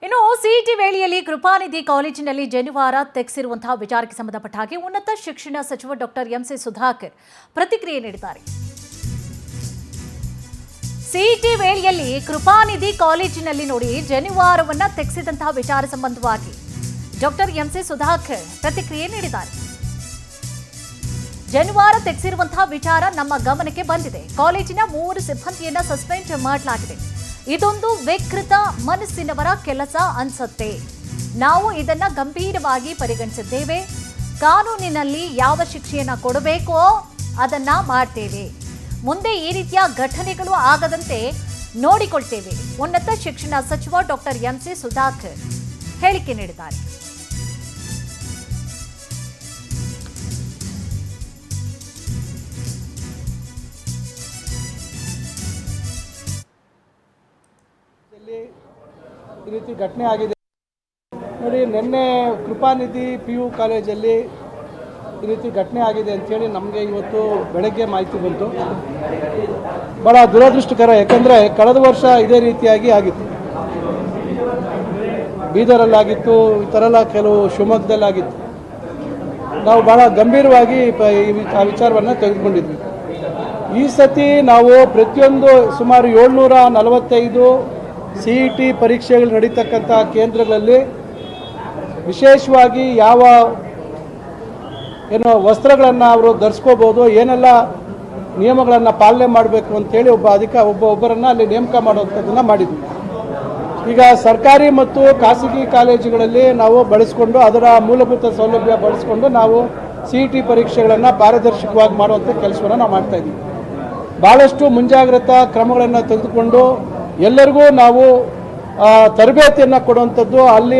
ಇನ್ನು ಸಿಇಟಿ ವೇಳೆಯಲ್ಲಿ ಕೃಪಾನಿಧಿ ಕಾಲೇಜಿನಲ್ಲಿ ಜನಿವಾರ ತೆಗೆಸಿರುವಂತಹ ವಿಚಾರಕ್ಕೆ ಸಂಬಂಧಪಟ್ಟ ಹಾಗೆ ಉನ್ನತ ಶಿಕ್ಷಣ ಸಚಿವ ಡಾಕ್ಟರ್ ಎಂಸಿ ಸುಧಾಕರ್ ಪ್ರತಿಕ್ರಿಯೆ ನೀಡಿದ್ದಾರೆ. ಸಿಇಟಿ ವೇಳೆಯಲ್ಲಿ ಕೃಪಾನಿಧಿ ಕಾಲೇಜಿನಲ್ಲಿ ನೋಡಿ ಜನಿವಾರವನ್ನ ತೆಗೆಸಿದಂತಹ ವಿಚಾರ ಸಂಬಂಧವಾಗಿ ಡಾಕ್ಟರ್ ಎಂಸಿ ಸುಧಾಕರ್ ಪ್ರತಿಕ್ರಿಯೆ ನೀಡಿದ್ದಾರೆ. ಜನಿವಾರ ತೆಗೆಸಿರುವಂತಹ ವಿಚಾರ ನಮ್ಮ ಗಮನಕ್ಕೆ ಬಂದಿದೆ. ಕಾಲೇಜಿನ 3 ಸಿಬ್ಬಂದಿಯನ್ನ ಸಸ್ಪೆಂಡ್ ಮಾಡಲಾಗಿದೆ. ಇದೊಂದು ವಿಕೃತ ಮನಸ್ಸಿನವರ ಕೆಲಸ ಅನ್ಸುತ್ತೆ. ನಾವು ಇದನ್ನ ಗಂಭೀರವಾಗಿ ಪರಿಗಣಿಸಿದ್ದೇವೆ. ಕಾನೂನಿನಲ್ಲಿ ಯಾವ ಶಿಕ್ಷೆಯನ್ನ ಕೊಡಬೇಕೋ ಅದನ್ನ ಮಾಡ್ತೇವೆ. ಮುಂದೆ ಈ ರೀತಿಯ ಘಟನೆಗಳು ಆಗದಂತೆ ನೋಡಿಕೊಳ್ತೇವೆ. ಉನ್ನತ ಶಿಕ್ಷಣ ಸಚಿವ ಡಾಕ್ಟರ್ ಎಂಸಿ ಸುಧಾಕರ್ ಹೇಳಿಕೆ ನೀಡಿದ್ದಾರೆ. ಈ ರೀತಿ ಘಟನೆ ಆಗಿದೆ ನೋಡಿ. ನಿನ್ನೆ ಕೃಪಾನಿಧಿ PU ಕಾಲೇಜಲ್ಲಿ ಈ ರೀತಿ ಘಟನೆ ಆಗಿದೆ ಅಂಥೇಳಿ ನಮಗೆ ಇವತ್ತು ಬೆಳಗ್ಗೆ ಮಾಹಿತಿ ಬಂತು. ಭಾಳ ದುರದೃಷ್ಟಕರ. ಯಾಕಂದರೆ ಕಳೆದ ವರ್ಷ ಇದೇ ರೀತಿಯಾಗಿ ಆಗಿತ್ತು. ಬೀದರಲ್ಲಾಗಿತ್ತು, ಈ ಥರ ಎಲ್ಲ ಕೆಲವು ಶಿವಮೊಗ್ಗದಲ್ಲಾಗಿತ್ತು. ನಾವು ಭಾಳ ಗಂಭೀರವಾಗಿ ಆ ವಿಚಾರವನ್ನು ತೆಗೆದುಕೊಂಡಿದ್ವಿ. ಈ ಸತಿ ನಾವು ಪ್ರತಿಯೊಂದು ಸುಮಾರು 745 CET ಪರೀಕ್ಷೆಗಳು ನಡೀತಕ್ಕಂಥ ಕೇಂದ್ರಗಳಲ್ಲಿ ವಿಶೇಷವಾಗಿ ಯಾವ ವಸ್ತ್ರಗಳನ್ನು ಅವರು ಧರಿಸ್ಕೋಬೋದು, ಏನೆಲ್ಲ ನಿಯಮಗಳನ್ನು ಪಾಲನೆ ಮಾಡಬೇಕು ಅಂತೇಳಿ ಒಬ್ಬರನ್ನು ಅಲ್ಲಿ ನೇಮಕ ಮಾಡುವಂಥದ್ದನ್ನು ಮಾಡಿದ್ವಿ. ಈಗ ಸರ್ಕಾರಿ ಮತ್ತು ಖಾಸಗಿ ಕಾಲೇಜುಗಳಲ್ಲಿ ನಾವು ಬಳಸ್ಕೊಂಡು ಅದರ ಮೂಲಭೂತ ಸೌಲಭ್ಯ ಬಳಸ್ಕೊಂಡು ನಾವು CET ಪರೀಕ್ಷೆಗಳನ್ನು ಪಾರದರ್ಶಕವಾಗಿ ಮಾಡುವಂಥ ಕೆಲಸವನ್ನು ನಾವು ಮಾಡ್ತಾಯಿದ್ದೀವಿ. ಭಾಳಷ್ಟು ಮುಂಜಾಗ್ರತಾ ಕ್ರಮಗಳನ್ನು ತೆಗೆದುಕೊಂಡು ಎಲ್ಲರಿಗೂ ನಾವು ತರಬೇತಿಯನ್ನು ಕೊಡುವಂಥದ್ದು, ಅಲ್ಲಿ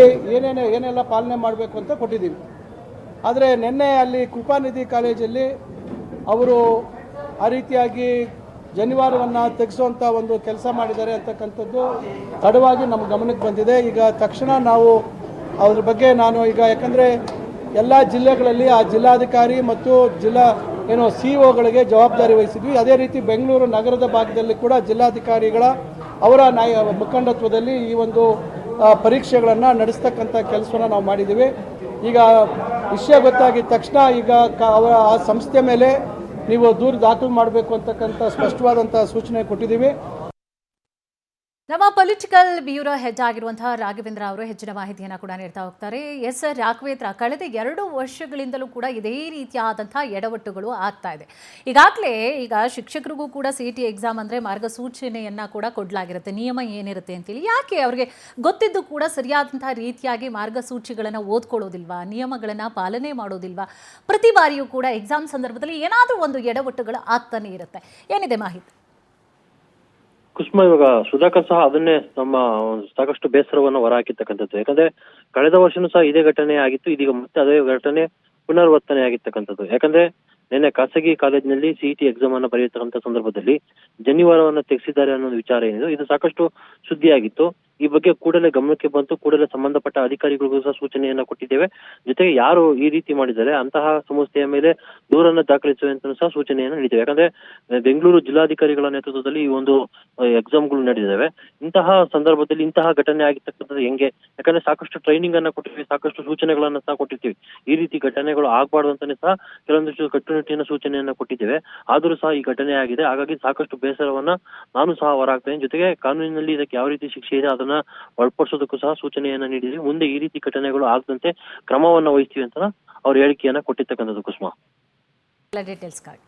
ಏನೆಲ್ಲ ಪಾಲನೆ ಮಾಡಬೇಕು ಅಂತ ಕೊಟ್ಟಿದ್ದೀವಿ. ಆದರೆ ನಿನ್ನೆ ಅಲ್ಲಿ ಕೃಪಾನಿಧಿ ಕಾಲೇಜಲ್ಲಿ ಅವರು ಆ ರೀತಿಯಾಗಿ ಜನಿವಾರವನ್ನು ತೆಗೆಸುವಂಥ ಒಂದು ಕೆಲಸ ಮಾಡಿದ್ದಾರೆ ಅಂತಕ್ಕಂಥದ್ದು ತಡವಾಗಿ ನಮ್ಮ ಗಮನಕ್ಕೆ ಬಂದಿದೆ. ಈಗ ತಕ್ಷಣ ನಾವು ಅದ್ರ ಬಗ್ಗೆ ನಾನು ಈಗ ಯಾಕಂದರೆ ಎಲ್ಲ ಜಿಲ್ಲೆಗಳಲ್ಲಿ ಆ ಜಿಲ್ಲಾಧಿಕಾರಿ ಮತ್ತು CO ಜವಾಬ್ದಾರಿ ವಹಿಸಿದ್ವಿ. ಅದೇ ರೀತಿ ಬೆಂಗಳೂರು ನಗರದ ಭಾಗದಲ್ಲಿ ಕೂಡ ಜಿಲ್ಲಾಧಿಕಾರಿಗಳ ಅವರ ಮುಖಂಡತ್ವದಲ್ಲಿ ಈ ಒಂದು ಪರೀಕ್ಷೆಗಳನ್ನು ನಡೆಸ್ತಕ್ಕಂಥ ಕೆಲಸವನ್ನು ನಾವು ಮಾಡಿದ್ದೀವಿ. ಈಗ ವಿಷಯ ಗೊತ್ತಾಗಿದ ತಕ್ಷಣ ಈಗ ಅವರ ಆ ಸಂಸ್ಥೆ ಮೇಲೆ ನೀವು ದೂರು ದಾಖಲು ಮಾಡಬೇಕು ಅಂತಕ್ಕಂಥ ಸ್ಪಷ್ಟವಾದಂಥ ಸೂಚನೆ ಕೊಟ್ಟಿದ್ದೀವಿ. ನಮ್ಮ ಪೊಲಿಟಿಕಲ್ ಬ್ಯೂರೋ ಹೆಡ್ ಆಗಿರುವಂತಹ ರಾಘವೇಂದ್ರ ಅವರು ಹೆಚ್ಚಿನ ಮಾಹಿತಿಯನ್ನು ಕೂಡ ನೀಡ್ತಾ ಹೋಗ್ತಾರೆ. ಎಸ್ ಸರ್, ರಾಘವೇಂದ್ರ, ಕಳೆದ 2 ವರ್ಷಗಳಿಂದಲೂ ಕೂಡ ಇದೇ ರೀತಿಯಾದಂತಹ ಎಡವಟ್ಟುಗಳು ಆಗ್ತಾ ಇದೆ. ಈಗಾಗಲೇ ಈಗ ಶಿಕ್ಷಕರಿಗೂ ಕೂಡ CET ಎಕ್ಸಾಮ್ ಅಂದರೆ ಮಾರ್ಗಸೂಚನೆಯನ್ನು ಕೂಡ ಕೊಡಲಾಗಿರುತ್ತೆ, ನಿಯಮ ಏನಿರುತ್ತೆ ಅಂತೇಳಿ. ಯಾಕೆ ಅವ್ರಿಗೆ ಗೊತ್ತಿದ್ದು ಕೂಡ ಸರಿಯಾದಂತಹ ರೀತಿಯಾಗಿ ಮಾರ್ಗಸೂಚಿಗಳನ್ನು ಓದ್ಕೊಳ್ಳೋದಿಲ್ವಾ, ನಿಯಮಗಳನ್ನು ಪಾಲನೆ ಮಾಡೋದಿಲ್ವಾ? ಪ್ರತಿ ಬಾರಿಯೂ ಕೂಡ ಎಕ್ಸಾಮ್ ಸಂದರ್ಭದಲ್ಲಿ ಏನಾದರೂ ಒಂದು ಎಡವಟ್ಟುಗಳು ಆಗ್ತಾನೆ ಇರುತ್ತೆ. ಏನಿದೆ ಮಾಹಿತಿ? ಕುಸುಮ, ಇವಾಗ ಸುಧಾಕರ್ ಸಹ ಅದನ್ನೇ ನಮ್ಮ ಸಾಕಷ್ಟು ಬೇಸರವನ್ನು ಹೊರಹಾಕಿರ್ತಕ್ಕಂಥದ್ದು. ಯಾಕಂದ್ರೆ ಕಳೆದ ವರ್ಷನೂ ಸಹ ಇದೇ ಘಟನೆ ಆಗಿತ್ತು. ಇದೀಗ ಮತ್ತೆ ಅದೇ ಘಟನೆ ಪುನರ್ವರ್ತನೆ ಆಗಿರ್ತಕ್ಕಂಥದ್ದು. ಯಾಕಂದ್ರೆ ನಿನ್ನೆ ಖಾಸಗಿ ಕಾಲೇಜಿನಲ್ಲಿ CET ಎಕ್ಸಾಮ್ ಅನ್ನು ಬರೆಯತಕ್ಕಂಥ ಸಂದರ್ಭದಲ್ಲಿ ಜನಿವಾರವನ್ನು ತೆಗೆಸಿದ್ದಾರೆ ಅನ್ನೋ ವಿಚಾರ ಏನಿದೆ, ಇದು ಸಾಕಷ್ಟು ಸುದ್ದಿಯಾಗಿತ್ತು. ಈ ಬಗ್ಗೆ ಕೂಡಲೇ ಗಮನಕ್ಕೆ ಬಂತು. ಕೂಡಲೇ ಸಂಬಂಧಪಟ್ಟ ಅಧಿಕಾರಿಗಳಿಗೂ ಸಹ ಸೂಚನೆಯನ್ನ ಕೊಟ್ಟಿದ್ದೇವೆ. ಜೊತೆಗೆ ಯಾರು ಈ ರೀತಿ ಮಾಡಿದ್ದಾರೆ ಅಂತಹ ಸಂಸ್ಥೆಯ ಮೇಲೆ ದೂರನ್ನು ದಾಖಲಿಸುವಂತ ಸಹ ಸೂಚನೆಯನ್ನು ನೀಡಿದ್ದೇವೆ. ಯಾಕಂದ್ರೆ ಬೆಂಗಳೂರು ಜಿಲ್ಲಾಧಿಕಾರಿಗಳ ನೇತೃತ್ವದಲ್ಲಿ ಈ ಒಂದು ಎಕ್ಸಾಮ್ಗಳು ನಡೆದಿದ್ದಾವೆ. ಇಂತಹ ಸಂದರ್ಭದಲ್ಲಿ ಇಂತಹ ಘಟನೆ ಆಗಿರ್ತಕ್ಕಂಥದ್ದು ಹೆಂಗೆ? ಯಾಕಂದ್ರೆ ಸಾಕಷ್ಟು ಟ್ರೈನಿಂಗ್ ಅನ್ನ ಕೊಟ್ಟಿರ್ತೀವಿ, ಸಾಕಷ್ಟು ಸೂಚನೆಗಳನ್ನ ಸಹ ಕೊಟ್ಟಿರ್ತೀವಿ. ಈ ರೀತಿ ಘಟನೆಗಳು ಆಗ್ಬಾರ್ದು ಅಂತಾನೆ ಸಹ ಕೆಲವೊಂದಿಷ್ಟು ಕಟ್ಟುನಿಟ್ಟಿನ ಸೂಚನೆಯನ್ನ ಕೊಟ್ಟಿದ್ದೇವೆ. ಆದರೂ ಸಹ ಈ ಘಟನೆ ಆಗಿದೆ. ಹಾಗಾಗಿ ಸಾಕಷ್ಟು ಬೇಸರವನ್ನ ನಾನು ಸಹ ಹೊರಹಾಕ್ತೇನೆ. ಜೊತೆಗೆ ಕಾನೂನಿನಲ್ಲಿ ಇದಕ್ಕೆ ಯಾವ ರೀತಿ ಶಿಕ್ಷೆ ಇದೆ ಅದನ್ನ ಒಳಪಡಿಸೋದಕ್ಕೂ ಸಹ ಸೂಚನೆಯನ್ನ ನೀಡಿದ್ವಿ. ಮುಂದೆ ಈ ರೀತಿ ಘಟನೆಗಳು ಆಗದಂತೆ ಕ್ರಮವನ್ನ ವಹಿಸ್ತೀವಿ ಅಂತ ಅವ್ರ ಹೇಳಿಕೆಯನ್ನ ಕೊಟ್ಟಿರ್ತಕ್ಕಂಥದ್ದು. ಕುಸುಮ. Details card